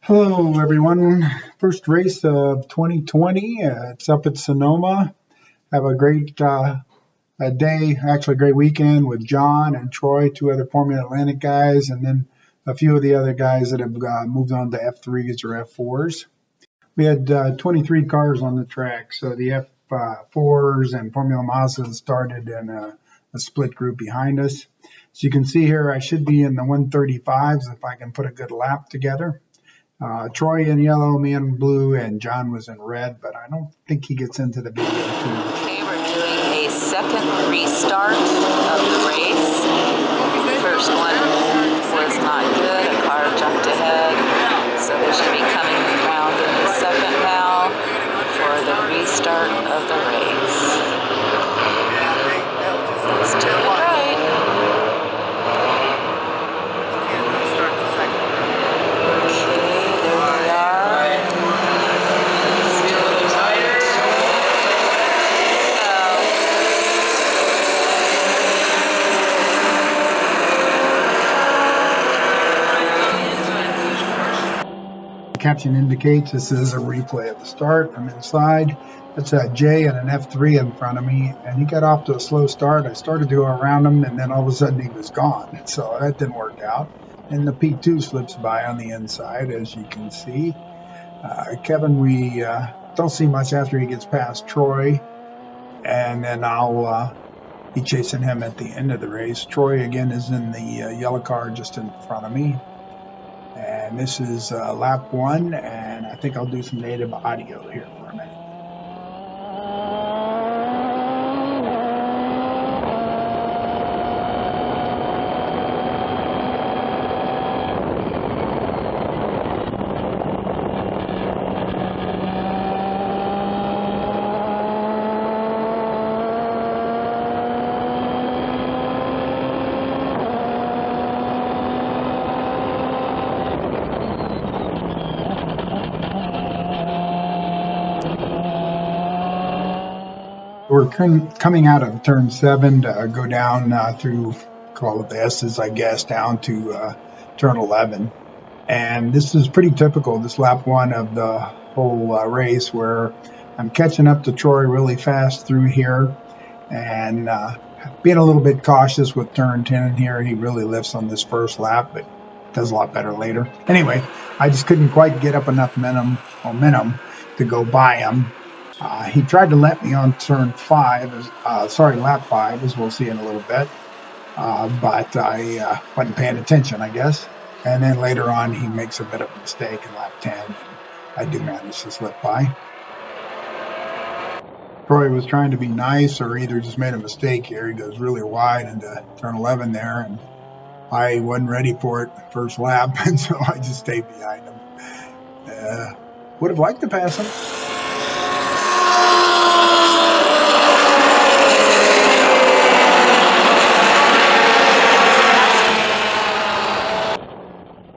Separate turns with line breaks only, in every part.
Hello, everyone. First race of 2020. It's up at Sonoma. Have a great a day, actually a great weekend with John and Troy, two other Formula Atlantic guys, and then a few of the other guys that have moved on to F3s or F4s. We had 23 cars on the track, so the F4s and Formula Mazda started in a split group behind us. As you can see here, I should be in the 135s if I can put a good lap together. Troy in yellow, me in blue, and John was in red, but I don't think he gets into the video too much.
Okay, we're doing a second restart of the race. The first one was not good. A car jumped ahead, so they should be coming around in the second now for the restart of the race. Let's do it right.
Caption indicates this is a replay of the start. I'm inside. That's a J and an F3 in front of me, and he got off to a slow start. I started to go around him, and then all of a sudden he was gone. So that didn't work out. And the P2 slips by on the inside, as you can see. Kevin, we don't see much after he gets past Troy, and then I'll be chasing him at the end of the race. Troy, again, is in the yellow car just in front of me. And this is lap one, and I think I'll do some native audio here for a minute. We're coming out of turn 7 to go down through, call it the S's, I guess, down to turn 11. And this is pretty typical, this lap one of the whole race, where I'm catching up to Troy really fast through here and being a little bit cautious with turn 10 here. He really lifts on this first lap, but does a lot better later. Anyway, I just couldn't quite get up enough momentum to go by him. He tried to let me on turn 5, lap 5, as we'll see in a little bit, but I wasn't paying attention, I guess. And then later on, he makes a bit of a mistake in lap 10, and I do manage to slip by. Troy was trying to be nice, or either just made a mistake here. He goes really wide into turn 11 there, and I wasn't ready for it first lap, and so I just stayed behind him. Would have liked to pass him.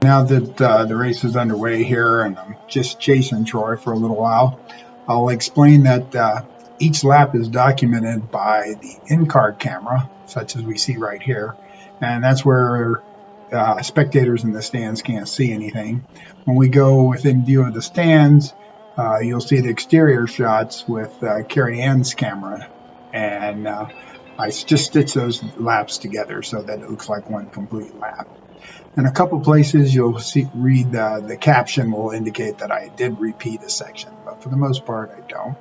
Now that the race is underway here and I'm just chasing Troy for a little while, I'll explain that each lap is documented by the in-car camera, such as we see right here, and that's where spectators in the stands can't see anything. When we go within view of the stands, you'll see the exterior shots with CairyAnn's camera, and I just stitch those laps together so that it looks like one complete lap. In a couple places, you'll read the caption will indicate that I did repeat a section, but for the most part, I don't.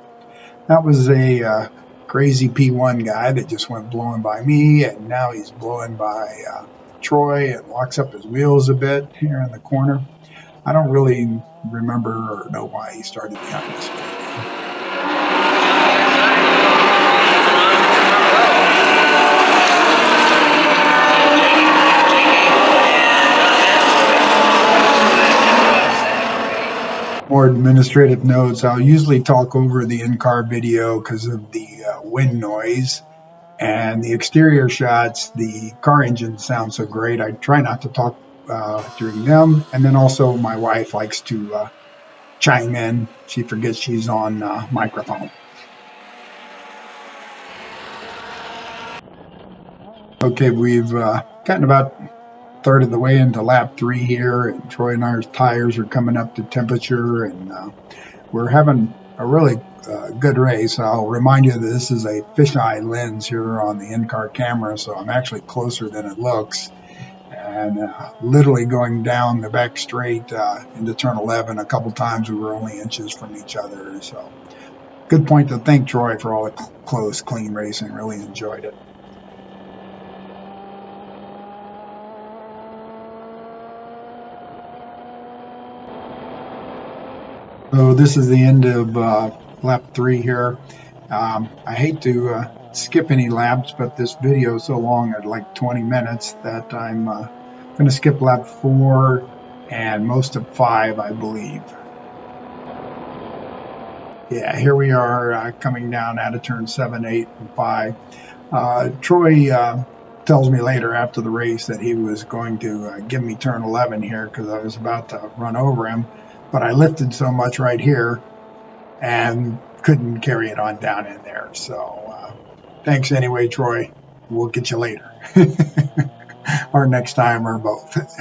That was a crazy P1 guy that just went blowing by me, and now he's blowing by Troy and locks up his wheels a bit here in the corner. I don't really remember or know why he started behind us. More administrative notes. I'll usually talk over the in-car video because of the wind noise, and the exterior shots, the car engine sounds so great. I try not to talk during them, and then also my wife likes to chime in. She forgets she's on microphone. Okay, we've gotten about third of the way into lap 3 here, and Troy and our tires are coming up to temperature, and we're having a really good race. I'll remind you that this is a fisheye lens here on the in-car camera, so I'm actually closer than it looks. And literally going down the back straight into turn 11 a couple times, we were only inches from each other. So good point to thank Troy for all the close, clean racing. Really enjoyed it. So this is the end of lap 3 here. I hate to skip any laps, but this video is so long at like 20 minutes that I'm going to skip lap 4 and most of 5, I believe. Yeah, here we are coming down out of turn 7, 8, and 5. Troy tells me later after the race that he was going to give me turn 11 here because I was about to run over him, but I lifted so much right here and couldn't carry it on down in there. So thanks anyway, Troy. We'll get you later. Or next time, or both.
There's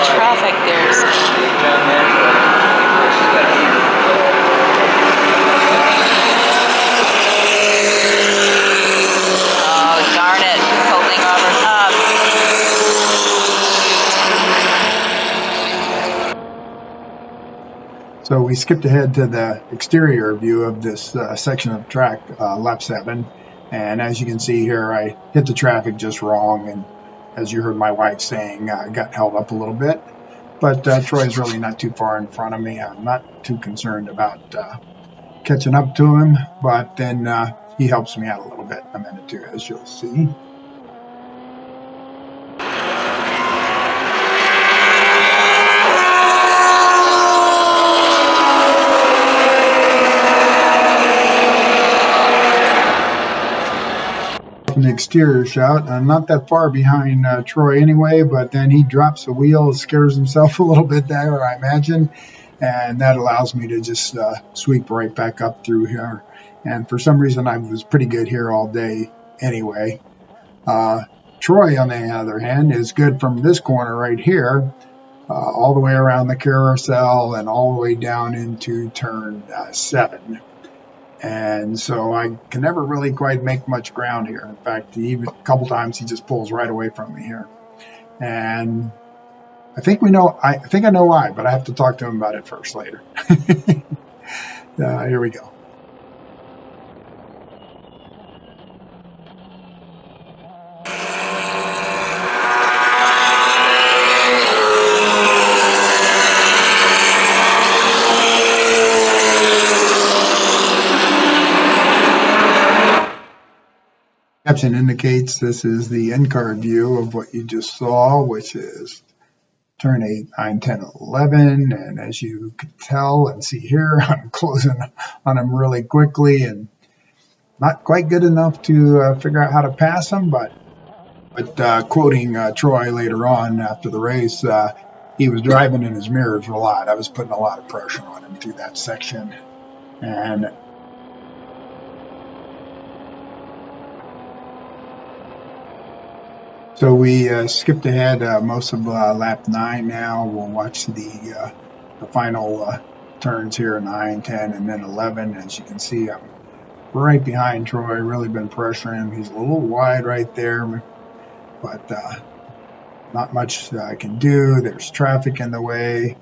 traffic there. Oh, darn it. It's holding Robert up.
So we skipped ahead to the exterior view of this section of track, lap 7. And as you can see here, I hit the traffic just wrong. And as you heard my wife saying, I got held up a little bit. But Troy's really not too far in front of me. I'm not too concerned about catching up to him. But then he helps me out a little bit in a minute too, as you'll see. An exterior shot. I'm not that far behind Troy anyway, but then he drops the wheel, scares himself a little bit there, I imagine, and that allows me to just sweep right back up through here. And for some reason, I was pretty good here all day anyway. Troy, on the other hand, is good from this corner right here, all the way around the carousel and all the way down into turn 7. And so I can never really quite make much ground here. In fact, even a couple times he just pulls right away from me here. And I think I know why, but I have to talk to him about it first later. Here we go. Caption indicates this is the in-car view of what you just saw, which is turn 8, 9, 10, 11. And as you can tell and see here, I'm closing on him really quickly and not quite good enough to figure out how to pass him. But quoting Troy later on after the race, he was driving in his mirrors a lot. I was putting a lot of pressure on him through that section. And so we skipped ahead most of lap 9 now. We'll watch the final turns here, 9, 10, and then 11. As you can see, I'm right behind Troy, really been pressuring him. He's a little wide right there, but not much I can do. There's traffic in the way,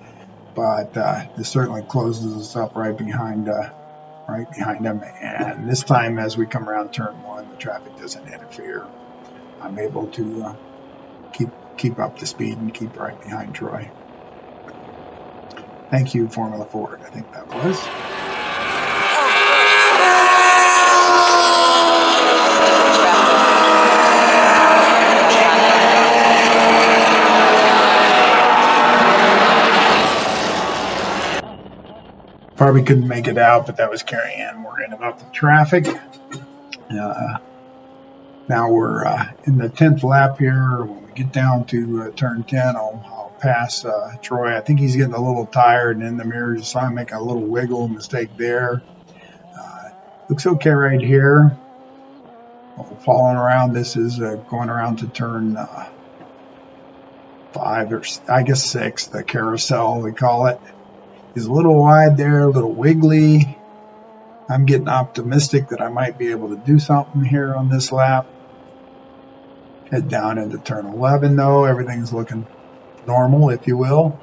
but this certainly closes us up right behind him. And this time, as we come around turn 1, the traffic doesn't interfere. I'm able to keep up the speed and keep right behind Troy. Thank you, Formula Ford. I think that was. Probably couldn't make it out, but that was CairyAnn worrying about the traffic. Now we're in the 10th lap here. When we get down to turn 10, I'll pass Troy. I think he's getting a little tired, and in the mirror just saw him make a little wiggle mistake there. Looks okay right here. Following around, this is going around to turn 5 or I guess 6, the carousel we call it. He's a little wide there, a little wiggly. I'm getting optimistic that I might be able to do something here on this lap. Head down into turn 11 though. Everything's looking normal, if you will.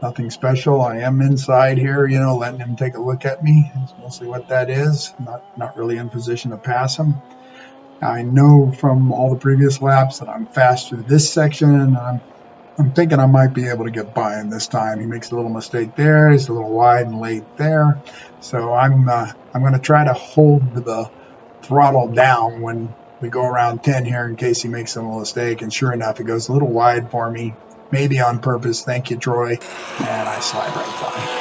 Nothing special. I am inside here, letting him take a look at me. That's mostly what that is. Not really in position to pass him. I know from all the previous laps that I'm fast through this section, and I'm thinking I might be able to get by him this time. He makes a little mistake there. He's a little wide and late there. So I'm going to try to hold the throttle down when we go around 10 here in case he makes a mistake. And sure enough, it goes a little wide for me, maybe on purpose. Thank you, Troy. And I slide right by.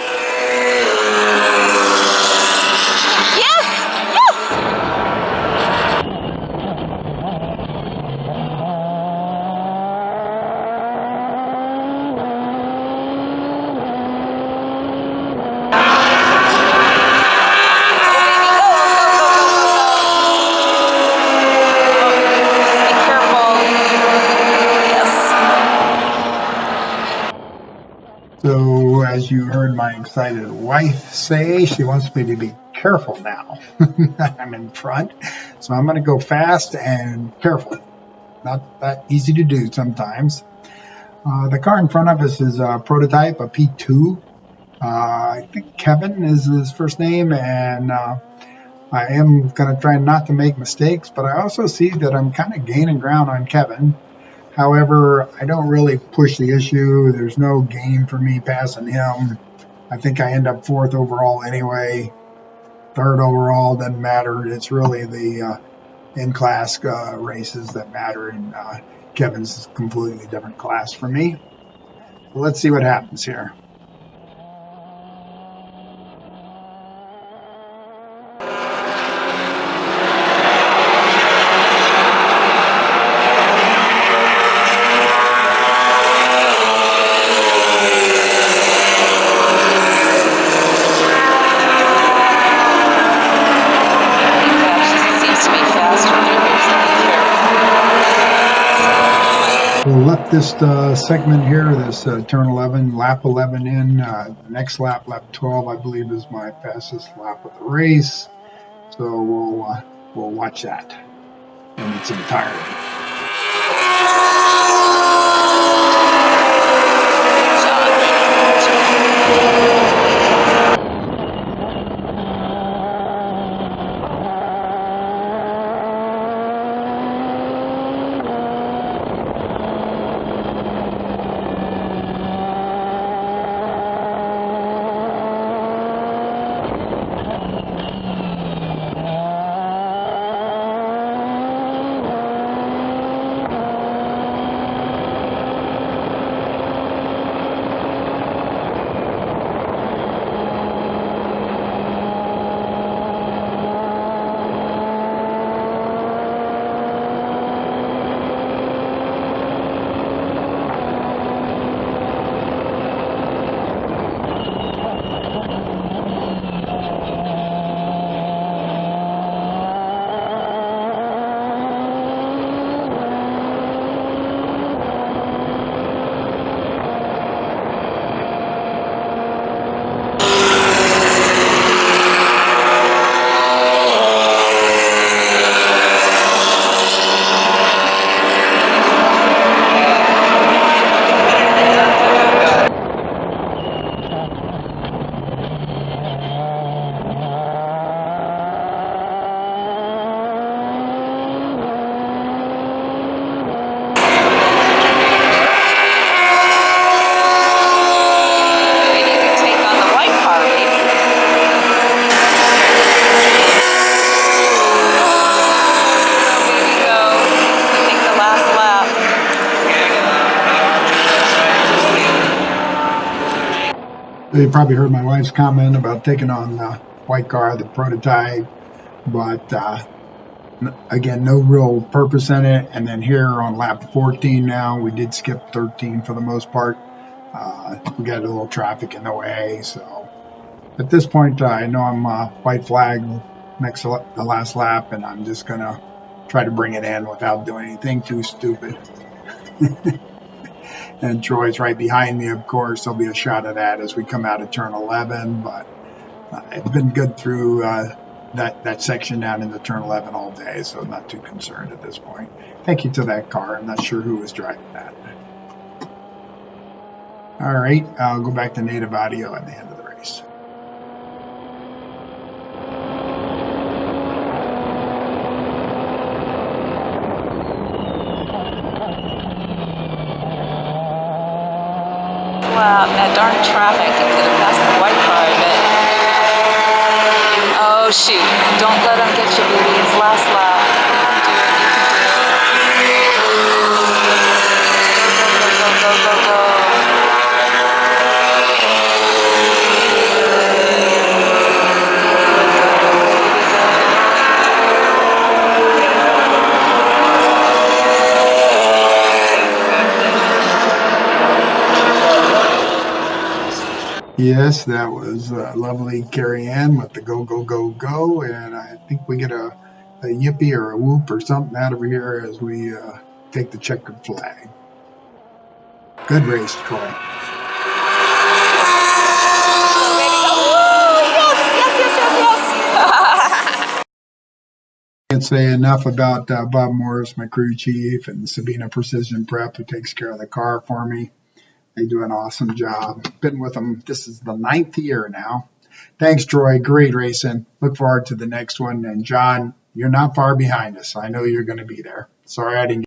So as you heard my excited wife say, she wants me to be careful now. I'm in front, so I'm going to go fast and careful. Not that easy to do sometimes. The car in front of us is a prototype, a P2. I think Kevin is his first name, and I am going to try not to make mistakes, but I also see that I'm kind of gaining ground on Kevin. However, I don't really push the issue. There's no gain for me passing him. I think I end up 4th overall anyway. 3rd overall doesn't matter. It's really the in-class races that matter, and Kevin's a completely different class for me. So let's see what happens here. We'll let this segment here, this turn 11, lap 11 in. Next lap, lap 12, I believe is my fastest lap of the race. So we'll watch that in its entirety. You probably heard my wife's comment about taking on the white car, the prototype, but again, no real purpose in it. And then here on lap 14 now, we did skip 13 for the most part. We got a little traffic in the way, so at this point, I know I'm white flag next to the last lap, and I'm just gonna try to bring it in without doing anything too stupid. And Troy's right behind me, of course. There'll be a shot of that as we come out of turn 11, but I've been good through that section down into turn 11 all day, so I'm not too concerned at this point. Thank you to that car. I'm not sure who was driving that. All right, I'll go back to native audio at the end of the race.
Wow, that darn traffic. You could have passed the white car, I bet. Oh, shoot. Don't let them get you, baby. It's last lap. You can do it. You can do it. Go, go, go, go, go.
Yes, that was lovely CairyAnn with the go, go, go, go. And I think we get a yippee or a whoop or something out of here as we take the checkered flag. Good race, Troy. Can't say enough about Bob Morris, my crew chief, and Sabina Precision Prep, who takes care of the car for me. They do an awesome job. Been with them. This is the 9th year now. Thanks, Troy. Great racing. Look forward to the next one. And John, you're not far behind us. I know you're going to be there. Sorry I didn't